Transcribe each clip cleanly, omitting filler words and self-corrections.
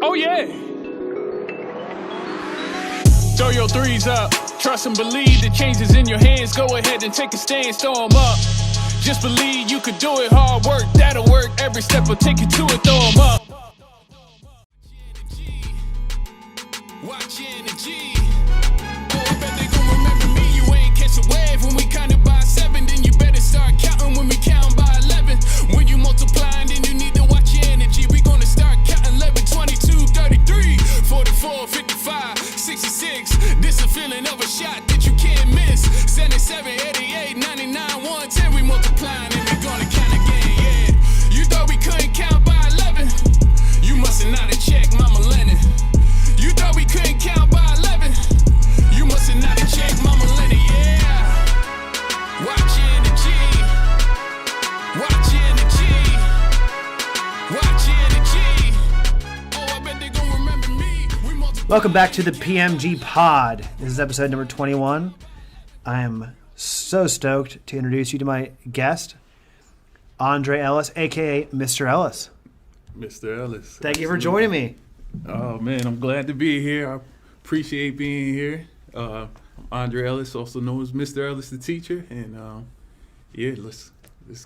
Oh yeah. Throw your threes up. Trust and believe the changes in your hands. Go ahead and take a stand, throw them up. Just believe you could do it. Hard work, that'll work. Every step will take you to it, throw them up. Watch energy. Oh, bet they gon' remember me. You ain't catch a wave when we counted by 7. Then you better start counting when we count by 11. When you multiplying, then you need to watch your energy. We gonna start counting 11, 22, 33, 44, 55, 66. This a feeling of a shot that you can't miss. 77, 88, 99, 110. We multiplying and we gonna count again, yeah. You thought we couldn't count by 11? You must've not have checked Mama Lennon. You thought we couldn't count by 11? You must've not have checked Mama Lennon, yeah. Watch energy. Watch energy. Watch energy. Oh, I bet they gon' remember me. Welcome back to the PMG pod. This is episode number 21. I am so stoked to introduce you to my guest, Andre Ellis, a.k.a. Mr. Ellis. Mr. Ellis. Thank you for joining me. Oh, man, I'm glad to be here. I appreciate being here. I'm Andre Ellis, also known as Mr. Ellis the teacher. And, yeah, let's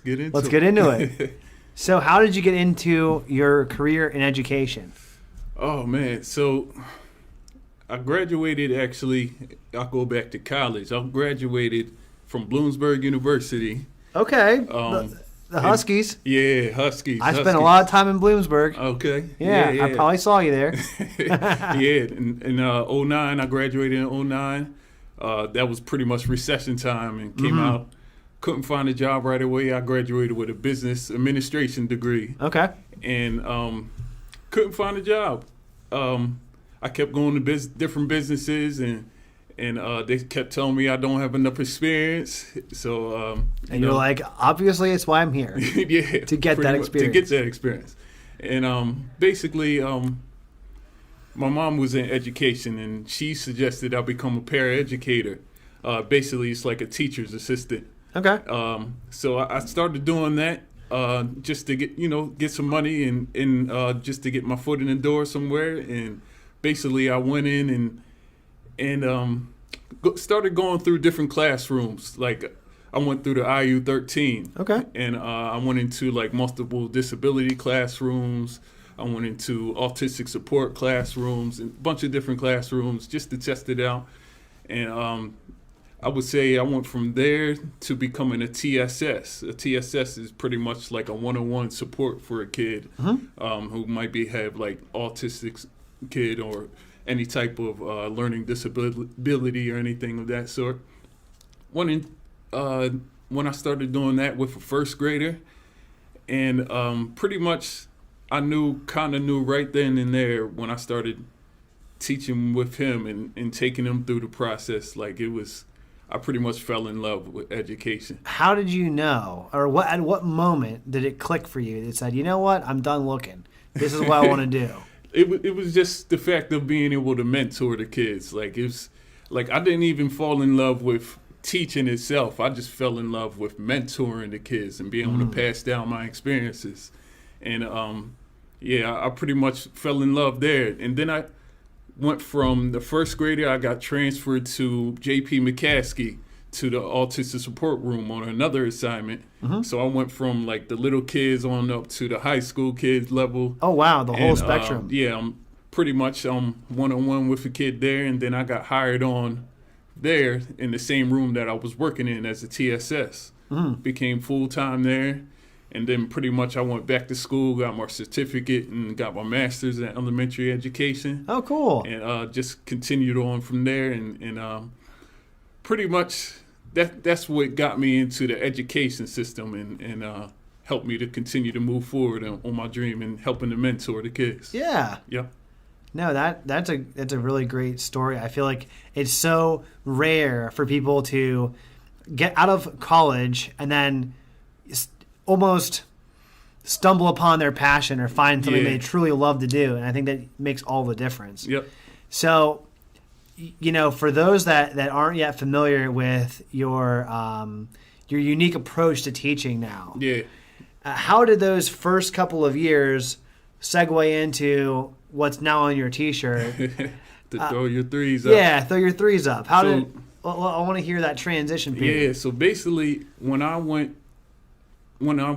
get into it. Let's get into it. So how did you get into your career in education? Oh, man. So I graduated, actually, I'll go back to college. I graduated from Bloomsburg University. Okay. The Huskies. Yeah, Huskies. I spent a lot of time in Bloomsburg. Okay. Yeah. I probably saw you there. Yeah, in 09, I graduated in 09. That was pretty much recession time and came out. Couldn't find a job right away. I graduated with a business administration degree. Okay. And couldn't find a job. I kept going to different businesses and they kept telling me I don't have enough experience. So you're like, obviously, it's why I'm here. Yeah, to get that experience. To get that experience. And basically, my mom was in education, and she suggested I become a paraeducator. Basically, it's like a teacher's assistant. Okay. So I started doing that just to get some money and just to get my foot in the door somewhere. And basically, I went in and started going through different classrooms. Like I went through the IU-13. Okay. And I went into like multiple disability classrooms. I went into autistic support classrooms and a bunch of different classrooms just to test it out. And I would say I went from there to becoming a TSS. A TSS is pretty much like a one-on-one support for a kid who might have like autistic kid or any type of learning disability or anything of that sort. When I started doing that with a first grader, and pretty much I kind of knew right then and there when I started teaching with him and taking him through the process, like I pretty much fell in love with education. How did you know, or at what moment did it click for you that said, you know what, I'm done looking. This is what I want to do. It was just the fact of being able to mentor the kids. Like it was like I didn't even fall in love with teaching itself. I just fell in love with mentoring the kids and being able to pass down my experiences. And I pretty much fell in love there. And then I went from the first grader, I got transferred to J.P. McCaskey to the autistic support room on another assignment. So I went from like the little kids on up to the high school kids level. Oh, wow, the whole spectrum. Yeah, I'm pretty much one-on-one with a kid there, and then I got hired on there in the same room that I was working in as a TSS. Became full-time there, and then pretty much I went back to school, got my certificate, and got my master's in elementary education. Oh, cool. And just continued on from there, and pretty much that's what got me into the education system and helped me to continue to move forward on my dream and helping to mentor the kids. Yeah. Yeah. No, that's a really great story. I feel like it's so rare for people to get out of college and then almost stumble upon their passion or find something they truly love to do, and I think that makes all the difference. Yep. So, for those that aren't yet familiar with your unique approach to teaching now, Yeah. How did those first couple of years segue into what's now on your T-shirt. To throw your threes up. Yeah, throw your threes up. I want to hear that transition period. Yeah, so basically when I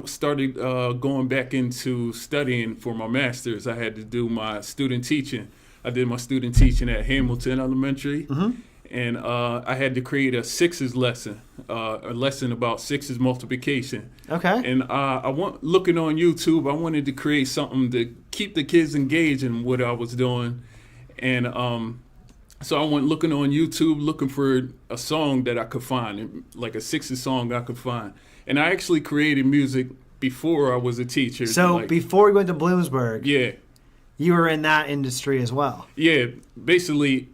started going back into studying for my master's, I had to do my student teaching. I did my student teaching at Hamilton Elementary, and I had to create a sixes lesson, a lesson about sixes multiplication. Okay. And looking on YouTube, I wanted to create something to keep the kids engaged in what I was doing. And so I went looking on YouTube, looking for a song that I could find, like a sixes song I could find. And I actually created music before I was a teacher. So before you went to Bloomsburg, yeah, you were in that industry as well. Yeah, basically,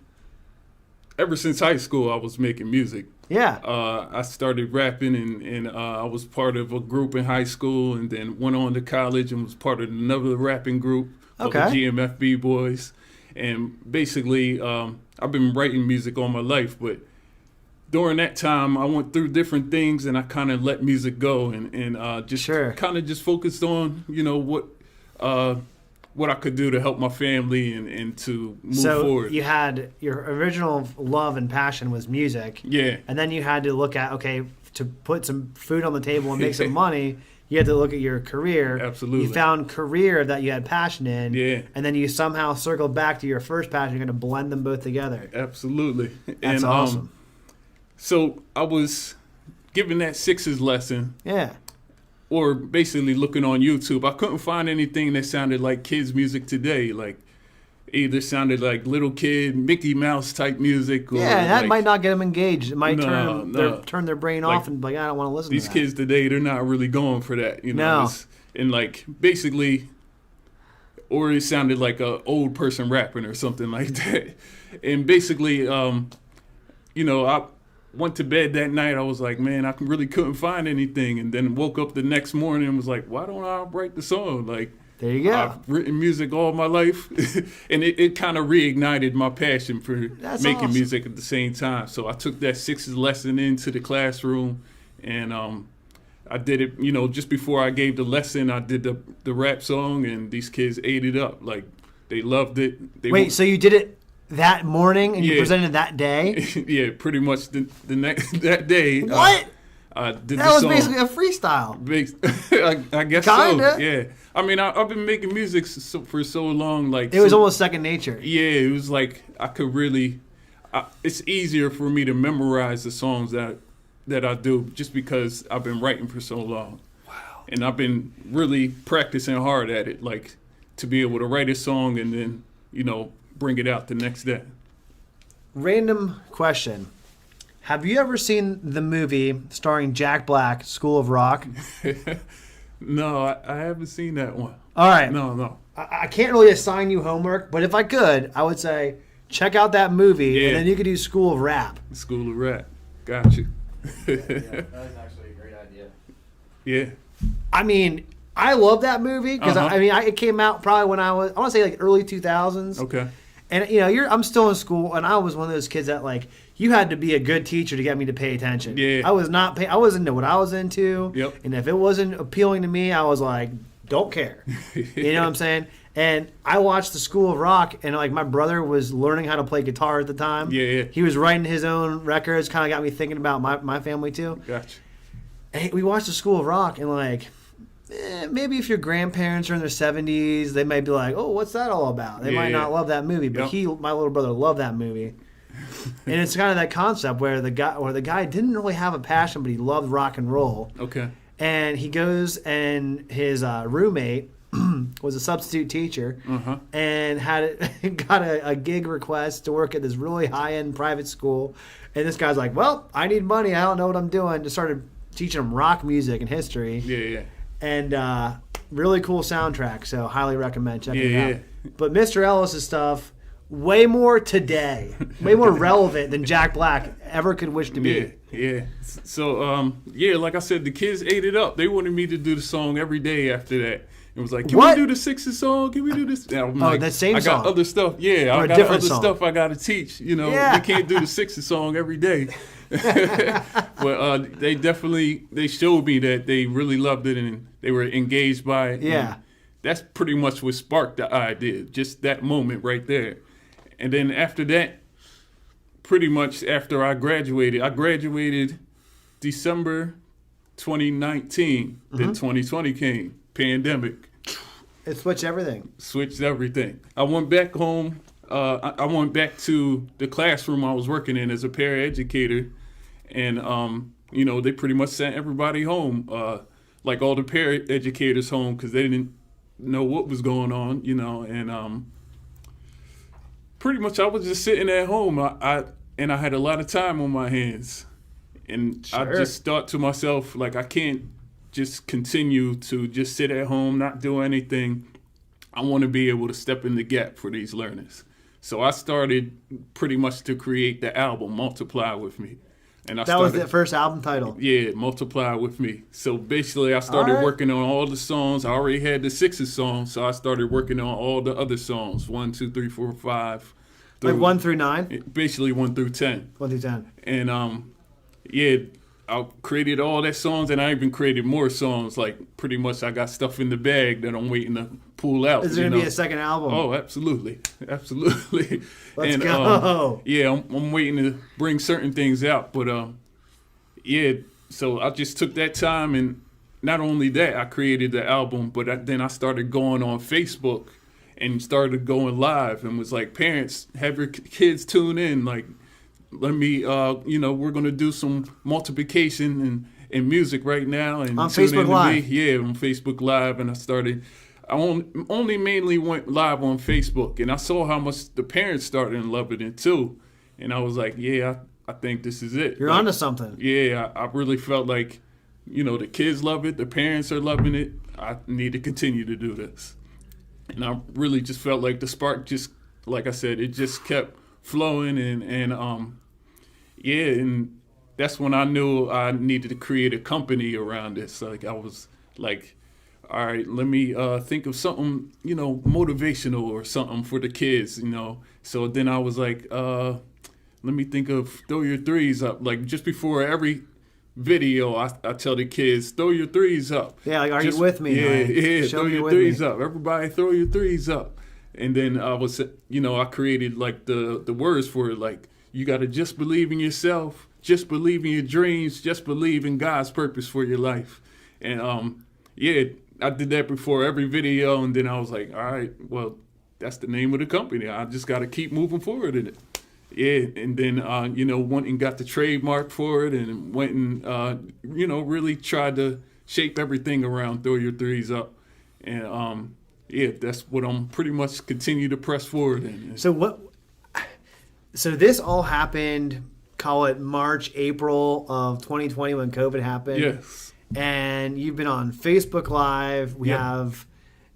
ever since high school, I was making music. Yeah. I started rapping, and I was part of a group in high school, and then went on to college and was part of another rapping group called the GMFB Boys. And basically, I've been writing music all my life, but during that time, I went through different things, and I kind of let music go, and just kind of just focused on, what I could do to help my family and to move forward. So you had your original love and passion was music. Yeah. And then you had to look at, okay, to put some food on the table and make some money, you had to look at your career. Absolutely. You found career that you had passion in. Yeah. And then you somehow circled back to your first passion. You're going to blend them both together. Absolutely. That's awesome. So I was given that sixes lesson. Yeah. Or basically looking on YouTube. I couldn't find anything that sounded like kids' music today. Like either sounded like little kid, Mickey Mouse type music. Or that might not get them engaged. It might turn their brain off and I don't want to listen to that. These kids today, they're not really going for that. No. And basically, or it sounded like an old person rapping or something like that. And basically, I went to bed that night. I was like, man, I really couldn't find anything. And then woke up the next morning and was like, why don't I write the song? Like, there you go. I've written music all my life. And it kind of reignited my passion for making music at the same time. So I took that sixes lesson into the classroom, and I did it, just before I gave the lesson, I did the rap song, and these kids ate it up. Like, they loved it. So you did it that morning and you presented that day? Yeah, pretty much that day. What? I did that was song. Basically a freestyle. I guess Kinda. So. Yeah. I mean, I've been making music for so long. Like it was almost second nature. Yeah, it was like I could really. It's easier for me to memorize the songs that I do just because I've been writing for so long. Wow. And I've been really practicing hard at it, like to be able to write a song and then bring it out the next day. Random question. Have you ever seen the movie starring Jack Black, School of Rock? No, I haven't seen that one. All right. No. I can't really assign you homework, but if I could, I would say check out that movie, and then you could do School of Rap. School of Rap. Got you. Yeah, that was actually a great idea. Yeah. I mean, I love that movie because it came out probably when I want to say like early 2000s. Okay. And I'm still in school, and I was one of those kids that you had to be a good teacher to get me to pay attention. Yeah. I was into what I was into. Yep. And if it wasn't appealing to me, I was like, don't care. You know what I'm saying? And I watched the School of Rock, and my brother was learning how to play guitar at the time. Yeah. He was writing his own records, kind of got me thinking about my family too. Gotcha. And we watched the School of Rock, and maybe if your grandparents are in their 70s, they might be like, oh, what's that all about? They might not love that movie, but my little brother loved that movie. And it's kind of that concept where the guy didn't really have a passion, but he loved rock and roll. Okay. And he goes, and his roommate was a substitute teacher, and got a gig request to work at this really high-end private school. And this guy's like, well, I need money. I don't know what I'm doing. Just started teaching him rock music and history. Yeah. And really cool soundtrack, so highly recommend checking it out. But Mr. Ellis' stuff, way more today, way more relevant than Jack Black ever could wish to be. Yeah. So, like I said, the kids ate it up. They wanted me to do the song every day after that. It was like, can we do the sixes song? Can we do this? And I'm like, that same I song. got other stuff. Yeah, or I got other stuff I got to teach. We can't do the sixes song every day. But they showed me that they really loved it and they were engaged by it. Yeah. that's pretty much what sparked the idea, just that moment right there. And then after that, pretty much after I graduated December 2019, then 2020 came, pandemic. It switched everything. Switched everything. I went back home. I went back to the classroom I was working in as a paraeducator, and they pretty much sent everybody home, like all the paraeducators home, because they didn't know what was going on, and pretty much I was just sitting at home. I had a lot of time on my hands, and I just thought to myself, like, I can't just continue to just sit at home, not do anything. I want to be able to step in the gap for these learners. So I started pretty much to create the album Multiply With Me. And that was the first album title. Yeah, Multiply With Me. So basically I started working on all the songs. I already had the 6 songs, so I started working on all the other songs, 1, 2, 3, 4, 5. Like 1 through 9? Basically 1 through 10. 1 through 10. And I created all that songs, and I even created more songs. Like, pretty much I got stuff in the bag that I'm waiting to pull out. Is there going to be a second album? Oh, absolutely. Let's go. I'm waiting to bring certain things out. But, so I just took that time, and not only that, I created the album, but then I started going on Facebook and started going live and was like, parents, have your kids tune in, like, let me, we're going to do some multiplication and music right now. And on Facebook Live? Yeah, on Facebook Live. And I only mainly went live on Facebook. And I saw how much the parents started loving it too. And I was like, I think this is it. You're onto something. Yeah, I really felt like, the kids love it. The parents are loving it. I need to continue to do this. And I really just felt like the spark just, like I said, it just kept flowing, and that's when I knew I needed to create a company around this. Like, I was like, all right, let me think of something, motivational or something for the kids, So then I was like, let me think of throw your threes up. Like, just before every video, I tell the kids, throw your threes up. Yeah, like, are you with me? Yeah, throw your threes up. Everybody throw your threes up. And then I was, I created like the words for it, like, you got to just believe in yourself, just believe in your dreams, just believe in God's purpose for your life. And I did that before every video, and then I was like, all right, well, that's the name of the company. I just got to keep moving forward in it. Yeah, and then, went and got the trademark for it, and went and, really tried to shape everything around Throw Your Threes Up. And, that's what I'm pretty much continue to press forward in. So this all happened, call it March, April of 2020 when COVID happened. Yes. And you've been on Facebook Live. We have,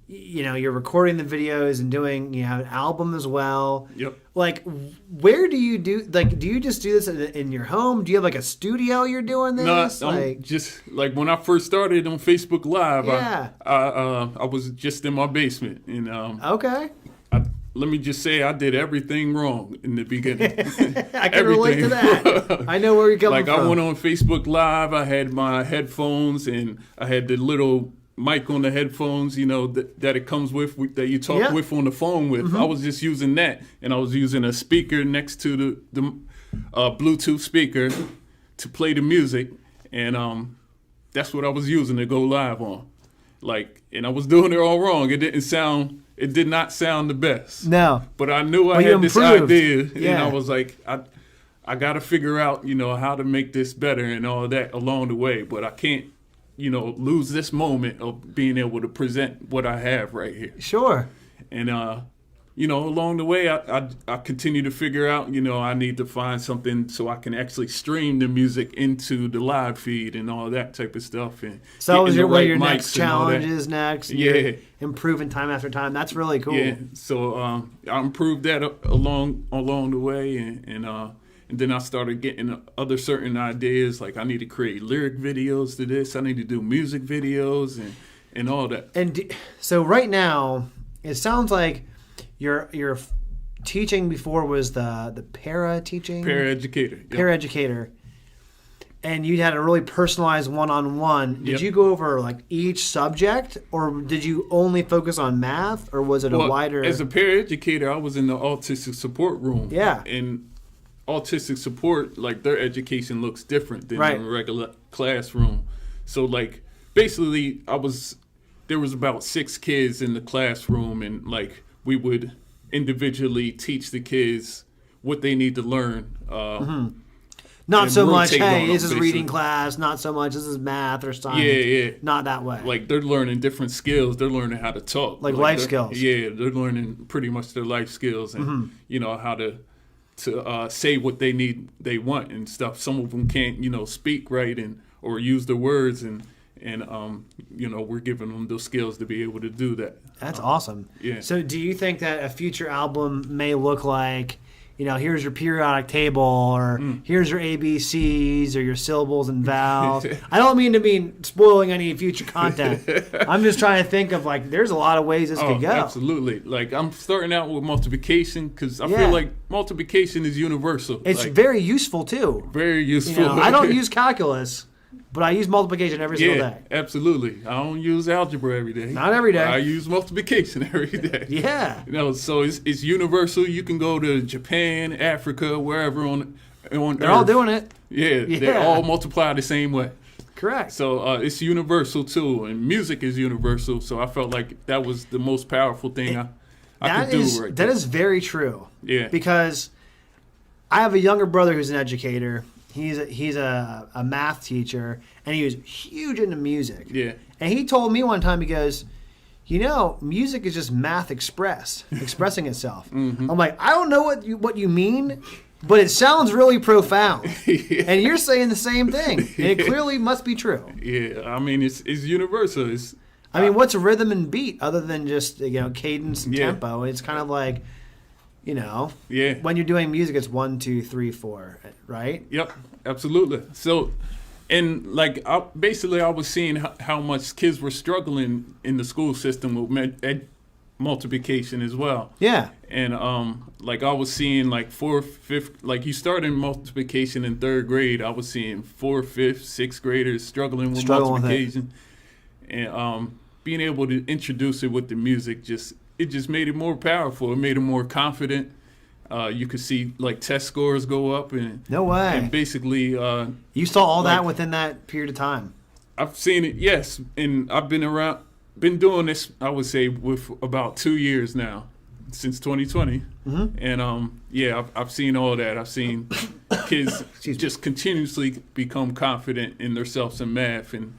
you're recording the videos and you have an album as well. Yep. Like, where do you do you just do this in your home? Do you have like a studio you're doing this? No, I'm just like, when I first started on Facebook Live, I was just in my basement. And okay. Let me just say, I did everything wrong in the beginning. I can relate to that. I know where you're coming from. Like, I went on Facebook Live, I had my headphones, and I had the little mic on the headphones, that it comes with, that you talk with on the phone with. Mm-hmm. I was just using that, and I was using a speaker next to the Bluetooth speaker to play the music, and that's what I was using to go live on. Like, and I was doing it all wrong. It did not sound the best. No. But I knew I had this idea, and I was like, I got to figure out, how to make this better and all that along the way. But I can't, lose this moment of being able to present what I have right here. Sure. And, along the way, I continue to figure out, I need to find something so I can actually stream the music into the live feed and all that type of stuff. And so that was your next challenge is next. Yeah. You're improving time after time. That's really cool. Yeah. So I improved that along the way, and then I started getting other certain ideas, like I need to create lyric videos to this. I need to do music videos and all that. And so right now, it sounds like your teaching before was the para teaching? Paraeducator. Yep. Paraeducator. and you had a really personalized one-on-one. Did Yep. you go over like each subject, or did you only focus on math, or was it a wider? As a paraeducator, I was in the autistic support room. Yeah. And autistic support, like their education looks different than Right. a regular classroom. So like basically there was about 6 kids in the classroom, and like we would individually teach the kids what they need to learn. Not and so much, rotate on hey, them, this is reading basically. class. Not so much, this is math or science. Yeah. Not that way. Like they're learning different skills. They're learning how to talk. Like life they're- skills. Yeah, they're learning pretty much their life skills and how to say what they want and stuff. Some of them can't speak right or use the words and we're giving them those skills to be able to do that. That's awesome. Yeah. So do you think that a future album may look like, here's your periodic table, or here's your ABCs, or your syllables and vowels? I don't mean to be spoiling any future content. I'm just trying to think of, like, there's a lot of ways this could go. Absolutely. Like I'm starting out with multiplication because I Yeah. feel like multiplication is universal. It's like, very useful, too. very useful. I don't use calculus, but I use multiplication every single Yeah, day. absolutely. I don't use algebra every day. Not every day. I use multiplication every day. Yeah. So it's universal. You can go to Japan, Africa, wherever on They're Earth. all doing it. Yeah, they Yeah. all multiply the same way. Correct. So it's universal too, and music is universal. So I felt like that was the most powerful thing I That could is do right that there. is very true. Yeah. Because I have a younger brother who's an educator. He's a math teacher, and he was huge into music. Yeah. And he told me one time, he goes, music is just math expressing itself. Mm-hmm. I'm like, I don't know what you mean, but it sounds really profound. And you're saying the same thing. And it clearly must be true. Yeah, I mean it's universal. It's I mean, what's a rhythm and beat other than just cadence and Yeah. tempo? It's kind of like, yeah. when you're doing music, it's 1, 2, 3, 4, right? Yep, absolutely. So, and like I was seeing how much kids were struggling in the school system with multiplication as well. Yeah. And like I was seeing like 4th, 5th, like you start in multiplication in 3rd grade. I was seeing 4th, 5th, 6th graders struggling with multiplication, and being able to introduce it with the music just made it more powerful. It made it more confident. You could see like test scores go up, and No way. and basically You saw all that like- within that period of time. I've seen it, yes, and I've been doing this, I would say, with about 2 years now, since 2020. Mm-hmm. And I've seen all that. I've seen kids just continuously become confident in themselves in math, and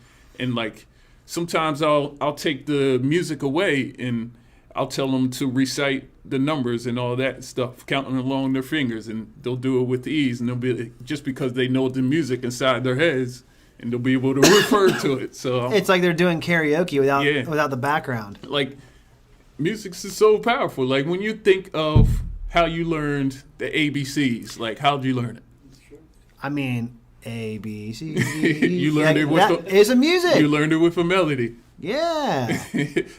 like sometimes I'll take the music away and I'll tell them to recite the numbers and all that stuff, counting along their fingers, and they'll do it with ease, and they'll be just because they know the music inside their heads, and they'll be able to refer to it. So It's like they're doing karaoke Yeah. without the background. like music is so powerful. Like when you think of how you learned the ABCs, like how'd you learn it? I mean, A, B, C, You learned it with that is a music. You learned it with a melody. Yeah.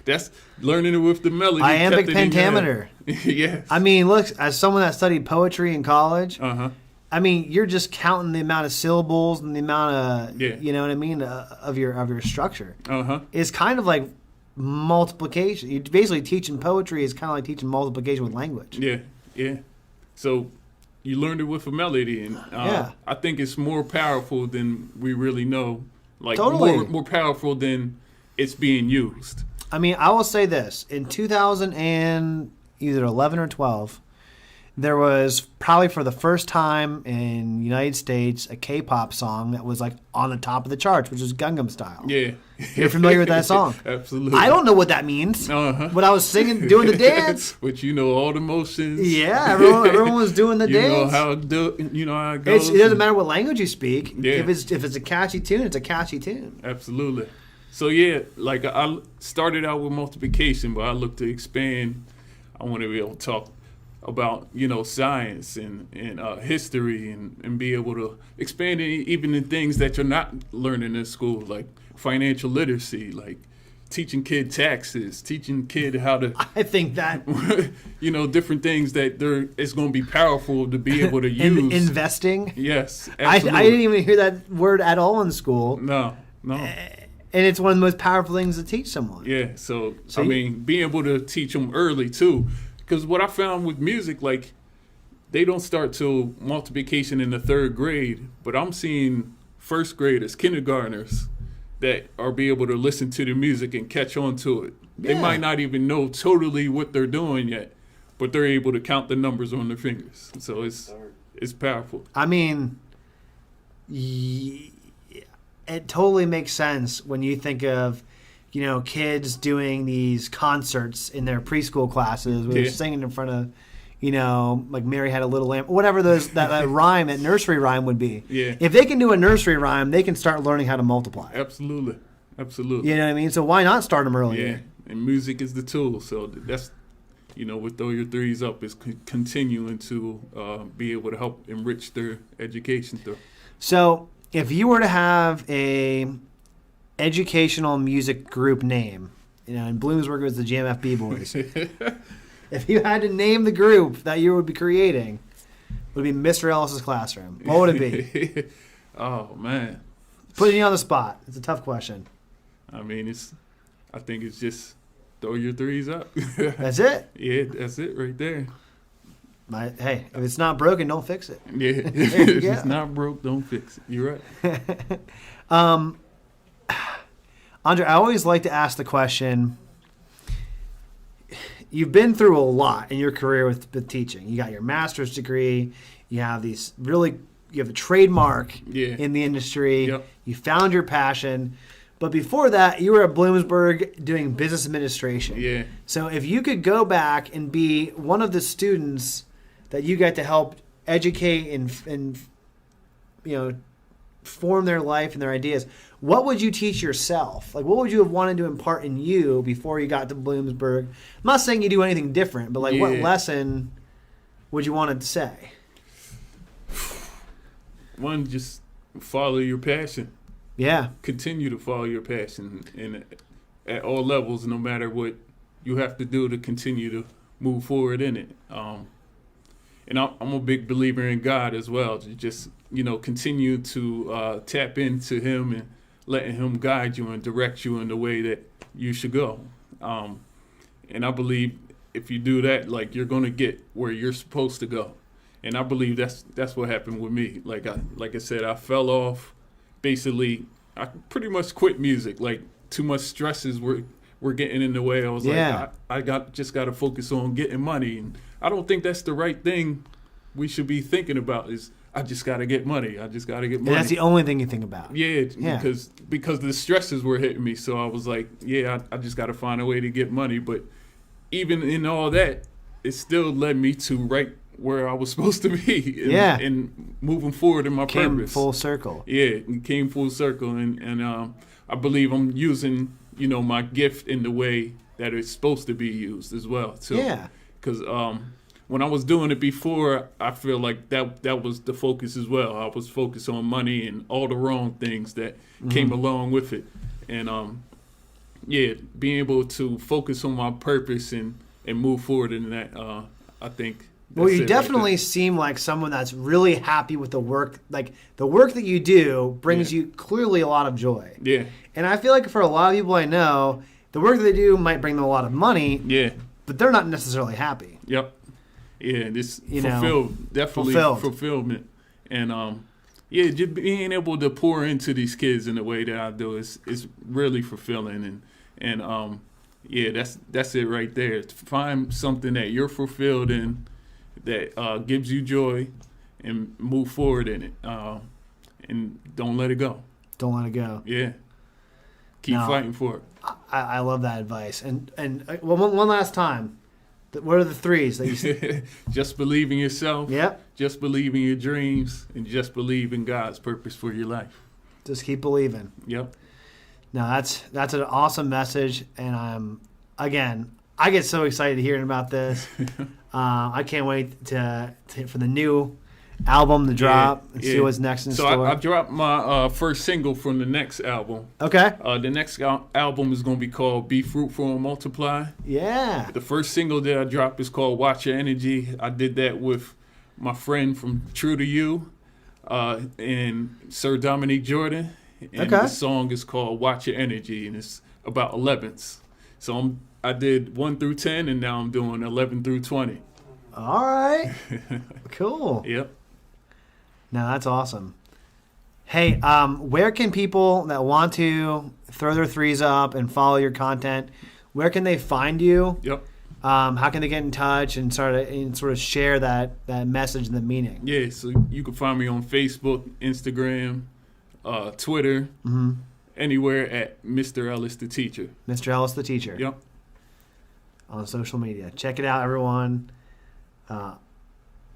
That's learning it with the melody. Iambic kept it in your head. pentameter. Yeah. I mean, look, as someone that studied poetry in college, Uh-huh. I mean, you're just counting the amount of syllables and the amount of, Yeah. you know what I mean, of your structure. Uh-huh. It's kind of like multiplication. You're basically teaching poetry is kind of like teaching multiplication with language. Yeah. Yeah. So you learned it with a melody, and Yeah. I think it's more powerful than we really know. Like Totally. more powerful than it's being used. I mean, I will say this. In 2011 or 12, there was probably for the first time in the United States a K-pop song that was like on the top of the charts, which was Gangnam Style. Yeah. You're familiar with that song? Absolutely. I don't know what that means, Uh-huh. but I was singing, doing the dance. But you know all the motions. Yeah, everyone was doing the You dance. know how it goes. It doesn't matter what language you speak. Yeah. If it's a catchy tune, it's a catchy tune. Absolutely. So yeah, like I started out with multiplication, but I look to expand. I want to be able to talk about science and history and be able to expand it even in things that you're not learning in school, like financial literacy, like teaching kid taxes, teaching kid how to, I think that different things that it's going to be powerful to be able to use. Investing. Yes, I absolutely. didn't even hear that word at all in school. No. And it's one of the most powerful things to teach someone. Yeah, so I mean, being able to teach them early too, because what I found with music, like, they don't start till multiplication in the 3rd grade, but I'm seeing 1st graders, kindergartners, that are be able to listen to the music and catch on to it. They might not even know totally what they're doing yet, but they're able to count the numbers on their fingers. So it's powerful. I mean, it totally makes sense when you think of, kids doing these concerts in their preschool classes where they're singing in front of, like Mary Had a Little Lamb, whatever that rhyme, that nursery rhyme would be. Yeah. If they can do a nursery rhyme, they can start learning how to multiply. Absolutely. You know what I mean? So why not start them earlier? Yeah, and music is the tool. So that's, with Throw Your Threes Up is continuing to be able to help enrich their education through. So if you were to have a educational music group name, in Bloomsburg it was the GMFB Boys. If you had to name the group that you would be creating, it would be Mr. Ellis's Classroom. What would it be? Oh, man. Putting you on the spot. It's a tough question. I mean, I think it's just Throw Your Threes Up. That's it? Yeah, that's it right there. Hey, if it's not broken, don't fix it. Yeah, if it's not broke, don't fix it. You're right. Andre, I always like to ask the question, you've been through a lot in your career with teaching. You got your master's degree. You have you have a trademark in the industry. Yep. You found your passion. But before that, you were at Bloomsburg doing business administration. Yeah. So if you could go back and be one of the students that you got to help educate and form their life and their ideas, what would you teach yourself? Like, what would you have wanted to impart in you before you got to Bloomsburg? I'm not saying you do anything different, but what lesson would you want to say? One, just follow your passion. Yeah. Continue to follow your passion at all levels, no matter what you have to do to continue to move forward in it. And I'm a big believer in God as well. To just, continue to tap into Him and letting Him guide you and direct you in the way that you should go. And I believe if you do that, you're going to get where you're supposed to go. And I believe that's what happened with me. Like I said, I fell off. Basically, I pretty much quit music. Too much stresses were getting in the way. I was I just got to focus on getting money. And I don't think that's the right thing we should be thinking about is I just got to get money. I just got to get money. And that's the only thing you think about. Yeah. Because the stresses were hitting me. So I was like, I just got to find a way to get money. But even in all that, it still led me to right where I was supposed to be. And moving forward in my purpose. Came full circle. Yeah, it came full circle. And I believe I'm using, my gift in the way that it's supposed to be used as well, too. Yeah. Because when I was doing it before, I feel like that was the focus as well. I was focused on money and all the wrong things that came along with it. And, being able to focus on my purpose and move forward in that, I think. Well, you definitely seem like someone that's really happy with the work. Like, the work that you do brings you clearly a lot of joy. Yeah. And I feel like for a lot of people I know, the work that they do might bring them a lot of money. Yeah. But they're not necessarily happy. Yep. Yeah, this definitely fulfillment. And just being able to pour into these kids in the way that I do is really fulfilling. And that's it right there. Find something that you're fulfilled in, that gives you joy, and move forward in it. And don't let it go. Don't let it go. Yeah. Keep fighting for it. I love that advice. And one last time, what are the threes that you said? Just believe in yourself. Yep. Just believe in your dreams, and just believe in God's purpose for your life. Just keep believing. Yep. No, that's an awesome message, and I get so excited hearing about this. I can't wait for the new album to drop and Yeah. see what's next in So store? I dropped my first single from the next album. Okay. The next album is going to be called Be Fruitful and Multiply. Yeah. The first single that I dropped is called Watch Your Energy. I did that with my friend from True to You and Sir Dominique Jordan. And Okay. the song is called Watch Your Energy, and it's about 11ths. So I did 1 through 10, and now I'm doing 11 through 20. All right. Cool. Yep. No, that's awesome. Hey, where can people that want to throw their threes up and follow your content, where can they find you? Yep. How can they get in touch and sort of share that message and the meaning? Yeah, so you can find me on Facebook, Instagram, Twitter, anywhere at Mr. Ellis the Teacher. Mr. Ellis, the teacher. Yep. On social media. Check it out, everyone.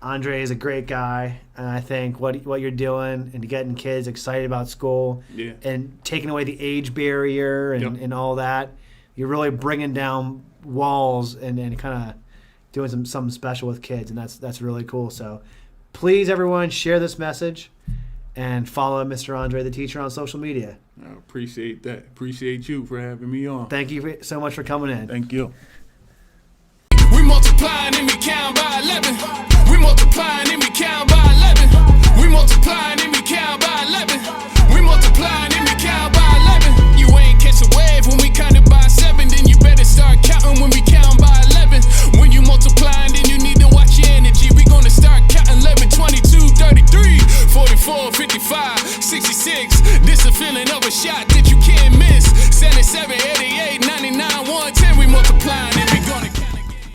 Andre is a great guy, and I think what you're doing and getting kids excited about school Yeah. and taking away the age barrier and, Yep. and all that, you're really bringing down walls and kind of doing something special with kids, and that's really cool. So please, everyone, share this message and follow Mr. Andre the Teacher on social media. I appreciate that. Appreciate you for having me on. Thank you so much for coming in. Thank you. We multiplying and we count by 11. We multiplying and we count by 11. We multiplying and we count by 11. We multiplying and we count by 11. You ain't catch a wave when we counted by 7. Then you better start counting when we count by 11. When you multiplying, then you need to watch your energy. We gonna start counting 11, 22, 33, 44, 55, 66. This a feeling of a shot that you can't miss. 77,